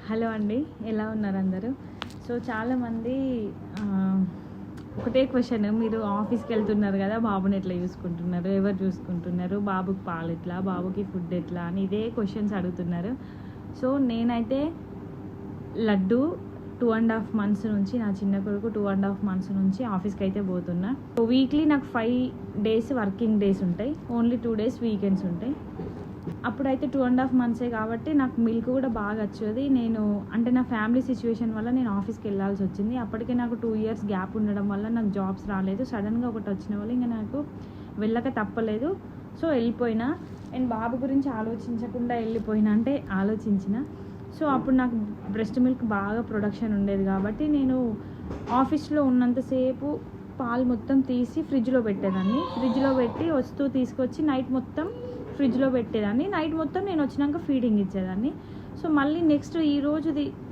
Hello అండి, ఎలా ఉన్నారు అందరూ? సో చాలామంది ఒకటే క్వశ్చన్, మీరు ఆఫీస్కి వెళ్తున్నారు కదా, బాబుని ఎట్లా చూసుకుంటున్నారు, ఎవరు చూసుకుంటున్నారు, బాబుకి పాలు ఎట్లా, బాబుకి ఫుడ్ ఎట్లా అని ఇదే క్వశ్చన్స్ అడుగుతున్నారు. సో నేనైతే లడ్డు 2.5 months నుంచి, నా చిన్న కొడుకు 2.5 months నుంచి ఆఫీస్కి అయితే పోతున్నా. సో వీక్లీ నాకు 5 days వర్కింగ్ డేస్ ఉంటాయి, ఓన్లీ 2 days వీకెండ్స్ ఉంటాయి. అప్పుడైతే 2.5 months కాబట్టి నాకు మిల్క్ కూడా బాగా వచ్చేది. నేను అంటే నా ఫ్యామిలీ సిచ్యువేషన్ వల్ల నేను ఆఫీస్కి వెళ్ళాల్సి వచ్చింది. అప్పటికే నాకు 2 years గ్యాప్ ఉండడం వల్ల నాకు జాబ్స్ రాలేదు. సడన్గా ఒకటి వచ్చిన వల్ల ఇంకా నాకు వెళ్ళక తప్పలేదు. సో వెళ్ళిపోయినా. అండ్ బాబు గురించి ఆలోచించకుండా వెళ్ళిపోయినా అంటే ఆలోచించిన. సో అప్పుడు నాకు బ్రెస్ట్ మిల్క్ బాగా ప్రొడక్షన్ ఉండేది కాబట్టి నేను ఆఫీస్లో ఉన్నంతసేపు పాలు మొత్తం తీసి ఫ్రిడ్జ్లో పెట్టేదాన్ని. ఫ్రిడ్జ్లో పెట్టి వస్తూ తీసుకొచ్చి నైట్ మొత్తం ఫ్రిడ్జ్లో పెట్టేదాన్ని. నైట్ మొత్తం నేను వచ్చినాక ఫీడింగ్ ఇచ్చేదాన్ని. సో మళ్ళీ నెక్స్ట్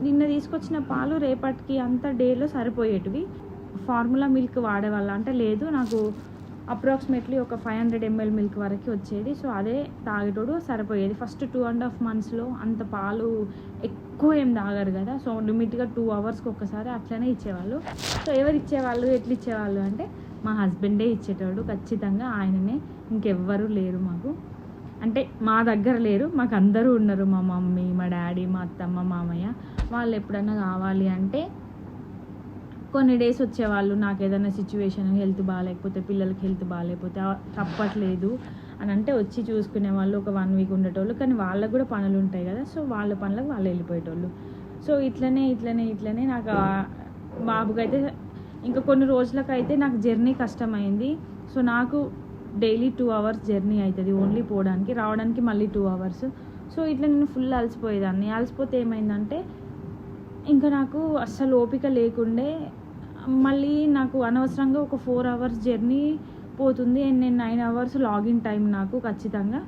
నిన్న తీసుకొచ్చిన పాలు రేపటికి అంత డేలో సరిపోయేటివి. ఫార్ములా మిల్క్ వాడేవాళ్ళ అంటే లేదు, నాకు అప్రాక్సిమేట్లీ ఒక 500 ml మిల్క్ వరకు వచ్చేది. సో అదే తాగేటోడు సరిపోయేది. ఫస్ట్ 2.5 monthsలో అంత పాలు ఎక్కువ ఏం తాగరు కదా, సో లిమిట్గా 2 hours ఒక్కసారి అట్లనే ఇచ్చేవాళ్ళు. సో ఎవరు ఇచ్చేవాళ్ళు, ఎట్లా ఇచ్చేవాళ్ళు అంటే మా హస్బెండే ఇచ్చేటోడు ఖచ్చితంగా. ఆయననే, ఇంకెవ్వరూ లేరు మాకు. అంటే మా దగ్గర లేరు, మాకు అందరూ ఉన్నారు. మా మమ్మీ, మా డాడీ, మా అత్తమ్మ, మామయ్య. వాళ్ళు ఎప్పుడైనా కావాలి అంటే కొన్ని డేస్ వచ్చేవాళ్ళు. నాకు ఏదైనా సిచ్యువేషన్, హెల్త్ బాగాలేకపోతే, పిల్లలకి హెల్త్ బాగాలేకపోతే తప్పట్లేదు అని అంటే వచ్చి చూసుకునే వాళ్ళు. ఒక 1 week ఉండేటోళ్ళు. కానీ వాళ్ళకు కూడా పనులు ఉంటాయి కదా, సో వాళ్ళ పనులకు వాళ్ళు వెళ్ళిపోయేటోళ్ళు. సో ఇట్లనే నాకు బాబుకైతే ఇంకా కొన్ని రోజులకైతే నాకు జర్నీ కష్టమైంది. సో నాకు డైలీ 2 hours జర్నీ అవుతుంది ఓన్లీ పోవడానికి, రావడానికి మళ్ళీ 2 hours. సో ఇట్లా నేను ఫుల్ అలసిపోయేదాన్ని. అలసిపోతే ఏమైందంటే ఇంకా నాకు అస్సలు ఓపిక లేకుండే. మళ్ళీ నాకు అనవసరంగా ఒక 4 hours జర్నీ పోతుంది. అండ్ నేను 9 hours లాగిన్ టైం నాకు ఖచ్చితంగా.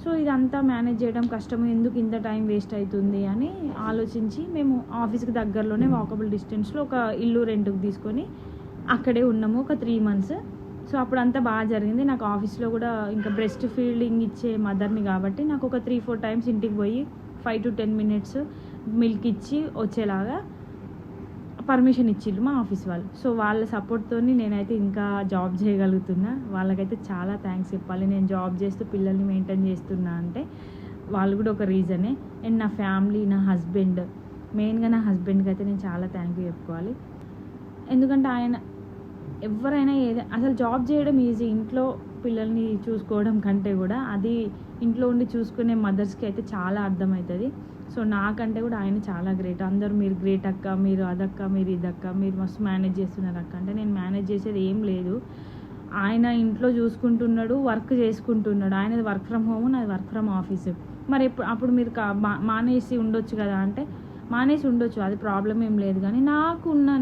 సో ఇదంతా మేనేజ్ చేయడం కష్టము, ఎందుకు ఇంత టైం వేస్ట్ అవుతుంది అని ఆలోచించి మేము ఆఫీస్కి దగ్గరలోనే వాకబుల్ డిస్టెన్స్లో ఒక ఇల్లు రెంట్కి తీసుకొని అక్కడే ఉన్నాము ఒక 3 months. సో అప్పుడు అంతా బాగా జరిగింది. నాకు ఆఫీస్లో కూడా ఇంకా బ్రెస్ట్ ఫీడింగ్ ఇచ్చే మదర్ని కాబట్టి నాకు ఒక 3-4 times ఇంటికి పోయి 5 to 10 minutes మిల్క్ ఇచ్చి వచ్చేలాగా పర్మిషన్ ఇచ్చిళ్ళు మా ఆఫీస్ వాళ్ళు. సో వాళ్ళ సపోర్ట్తో నేనైతే ఇంకా జాబ్ చేయగలుగుతున్నా. వాళ్ళకైతే చాలా థ్యాంక్స్ చెప్పాలి. నేను జాబ్ చేస్తూ పిల్లల్ని మెయింటైన్ చేస్తున్నా అంటే వాళ్ళు కూడా ఒక రీజనే. అండ్ నా ఫ్యామిలీ, నా హస్బెండ్, మెయిన్గా నా హస్బెండ్కి అయితే నేను చాలా థ్యాంక్ యూ చెప్పుకోవాలి. ఎందుకంటే ఆయన ఎవరైనా అసలు జాబ్ చేయడం ఈజీ, ఇంట్లో పిల్లల్ని చూసుకోవడం కంటే కూడా అది ఇంట్లో ఉండి చూసుకునే మదర్స్కి అయితే చాలా అర్థమవుతుంది. సో నాకంటే కూడా ఆయన చాలా గ్రేట్. అందరూ మీరు గ్రేట్ అక్క, మీరు అదక్క, మీరు ఇదక్క, మీరు మస్తు మేనేజ్ చేస్తున్నారు అక్క అంటే నేను మేనేజ్ చేసేది ఏం లేదు. ఆయన ఇంట్లో చూసుకుంటున్నాడు, వర్క్ చేసుకుంటున్నాడు. ఆయనది వర్క్ ఫ్రమ్ హోమ్, నాది వర్క్ ఫ్రమ్ ఆఫీస్. మరి అప్పుడు మీరు మానేసి ఉండొచ్చు కదా అంటే మానేసి ఉండొచ్చు, అది ప్రాబ్లం ఏం లేదు. కానీ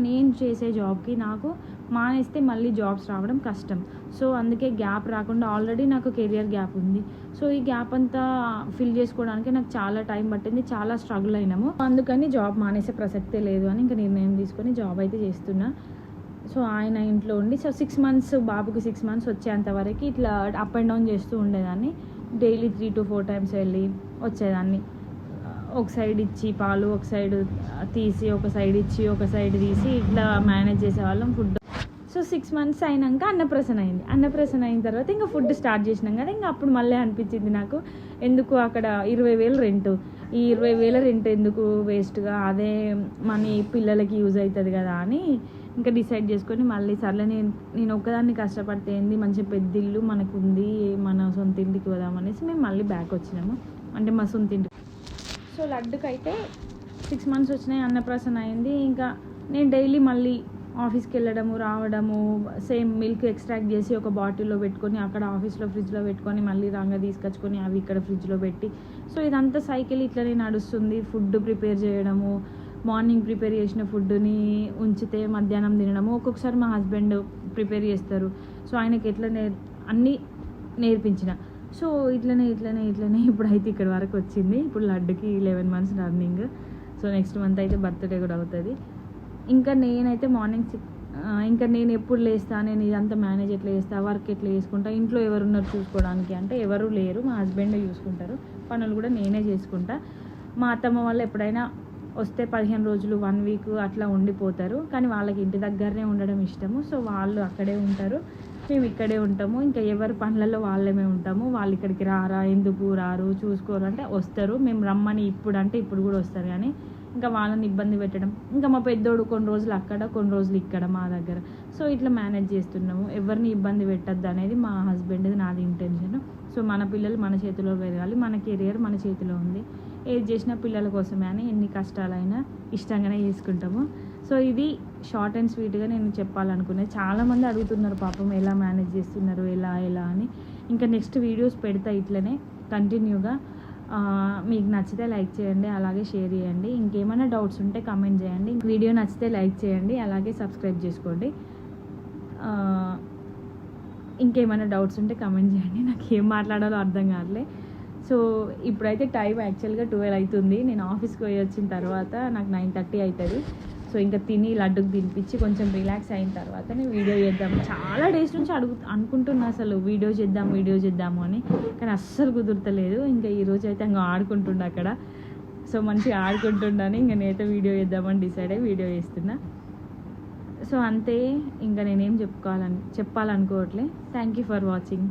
నేను చేసే జాబ్కి నాకు మానేస్తే మళ్ళీ జాబ్స్ రావడం కష్టం. సో అందుకే గ్యాప్ రాకుండా, ఆల్రెడీ నాకు కెరియర్ గ్యాప్ ఉంది. సో ఈ గ్యాప్ అంతా ఫిల్ చేసుకోవడానికి నాకు చాలా టైం పట్టింది, చాలా స్ట్రగుల్ అయినాము. అందుకని జాబ్ మానేసే ప్రసక్తే లేదు అని ఇంకా నిర్ణయం తీసుకొని జాబ్ అయితే చేస్తున్నా. సో ఆయన ఇంట్లో ఉండి, సో 6 months, బాబుకి 6 months వచ్చేంతవరకు ఇట్లా అప్ అండ్ డౌన్ చేస్తూ ఉండేదాన్ని. డైలీ 3 to 4 times వెళ్ళి వచ్చేదాన్ని. ఒక సైడ్ ఇచ్చి పాలు, ఒక సైడ్ తీసి, ఒక సైడ్ ఇచ్చి, ఒక సైడ్ తీసి ఇట్లా మేనేజ్ చేసేవాళ్ళం ఫుడ్. సో 6 months అయినాక అన్నప్రాసన అయింది. అన్నప్రాసన అయిన తర్వాత ఇంకా ఫుడ్ స్టార్ట్ చేసినాం కదా, ఇంకా అప్పుడు మళ్ళీ అనిపించింది నాకు, ఎందుకు అక్కడ 20,000 రెంట్, ఈ 20,000 రెంట్ ఎందుకు వేస్ట్గా, అదే మనీ పిల్లలకి యూజ్ అవుతుంది కదా అని ఇంకా డిసైడ్ చేసుకొని మళ్ళీ సర్లే నేను ఒక్కదాన్ని కష్టపడితే ఏంది, మంచి పెద్ద ఇల్లు మనకు ఉంది, మన సొంత ఇంటికి పోదామనేసి మేము మళ్ళీ బ్యాక్ వచ్చినాము, అంటే మా సొంత ఇంటికి. సో లడ్డుకైతే 6 months వచ్చినాయి, అన్నప్రాసన అయింది. ఇంకా నేను డైలీ మళ్ళీ ఆఫీస్కి వెళ్ళడము రావడము, సేమ్ మిల్క్ ఎక్స్ట్రాక్ట్ చేసి ఒక బాటిల్లో పెట్టుకొని అక్కడ ఆఫీస్లో ఫ్రిడ్జ్లో పెట్టుకొని మళ్ళీ రాగా తీసుకొచ్చుకొని అవి ఇక్కడ ఫ్రిడ్జ్లో పెట్టి, సో ఇదంతా సైకిల్ ఇట్లనే నడుస్తుంది. ఫుడ్ ప్రిపేర్ చేయడము, మార్నింగ్ ప్రిపేర్ చేసిన ఫుడ్ని ఉంచితే మధ్యాహ్నం తినడము. ఒక్కొక్కసారి మా హస్బెండ్ ప్రిపేర్ చేస్తారు, సో ఆయనకి ఎట్లా అన్నీ నేర్పించిన. సో ఇట్లనే ఇప్పుడైతే ఇక్కడ వరకు వచ్చింది. ఇప్పుడు లడ్డుకి 11 months running. So next month అయితే బర్త్డే కూడా అవుతుంది. ఇంకా నేనైతే మార్నింగ్ ఇంకా నేను ఎప్పుడు లేస్తా, నేను ఇదంతా మేనేజ్ ఎట్లా చేస్తా, వర్క్ ఎట్లా చేసుకుంటా, ఇంట్లో ఎవరున్నారు చూసుకోవడానికి అంటే ఎవరు లేరు, మా హస్బెండ్ చూసుకుంటారు. పనులు కూడా నేనే చేసుకుంటా. మా అత్తమ్మ వాళ్ళు ఎప్పుడైనా వస్తే 15 రోజులు 1 వీక్ అట్లా ఉండిపోతారు. కానీ వాళ్ళకి ఇంటి దగ్గరనే ఉండడం ఇష్టము. సో వాళ్ళు అక్కడే ఉంటారు, మేము ఇక్కడే ఉంటాము. ఇంకా ఎవరి పనులలో వాళ్ళమే ఉంటాము. వాళ్ళు ఇక్కడికి రారా, ఎందుకు రారు, చూసుకోరు అంటే వస్తారు. మేము రమ్మని ఇప్పుడు అంటే ఇప్పుడు కూడా వస్తారు, కానీ ఇంకా వాళ్ళని ఇబ్బంది పెట్టడం. ఇంకా మా పెద్దోడు కొన్ని రోజులు అక్కడ, కొన్ని రోజులు ఇక్కడ మా దగ్గర. సో ఇట్లా మేనేజ్ చేస్తున్నాము. ఎవరిని ఇబ్బంది పెట్టద్దు అనేది మా హస్బెండ్ది, నాది ఇంటెన్షన్. సో మన పిల్లలు మన చేతిలో పెరగాలి, మన కెరియర్ మన చేతిలో ఉంది. ఏది చేసినా పిల్లల కోసమే అని ఎన్ని కష్టాలైనా ఇష్టంగానే చేసుకుంటాము. సో ఇది షార్ట్ అండ్ స్వీట్గా నేను చెప్పాలనుకున్నాను. చాలామంది అడుగుతున్నారు పాపం ఎలా మేనేజ్ చేస్తున్నారు, ఎలా అని. ఇంకా నెక్స్ట్ వీడియోస్ పెడతా ఇట్లనే కంటిన్యూగా. మీకు నచ్చితే లైక్ చేయండి, అలాగే షేర్ చేయండి. ఇంకేమైనా డౌట్స్ ఉంటే కామెంట్ చేయండి. వీడియో నచ్చితే లైక్ చేయండి, అలాగే సబ్స్క్రైబ్ చేసుకోండి. ఇంకేమైనా డౌట్స్ ఉంటే కామెంట్ చేయండి. నాకు ఏం మాట్లాడాలో అర్థం కావట్లే. సో ఇప్పుడైతే టైం యాక్చువల్గా 12 అవుతుంది. నేను ఆఫీస్కి పోయి వచ్చిన తర్వాత నాకు 9:30 అవుతుంది. సో ఇంకా తిని లడ్డుకు తినిపించి కొంచెం రిలాక్స్ అయిన తర్వాత నేను వీడియో చేద్దాం. చాలా డేస్ నుంచి అనుకుంటున్నా అసలు వీడియో చేద్దాము అని, కానీ అస్సలు కుదురుతలేదు. ఇంకా ఈరోజు అయితే ఇంకా ఆడుకుంటుండే అక్కడ. సో మంచిగా ఆడుకుంటుండని ఇంకా నేనైతే వీడియో చేద్దామని డిసైడ్ అయ్యి వీడియో చేస్తున్నా. సో అంతే, ఇంకా నేనేం చెప్పాలనుకోవట్లే. Thank you for watching.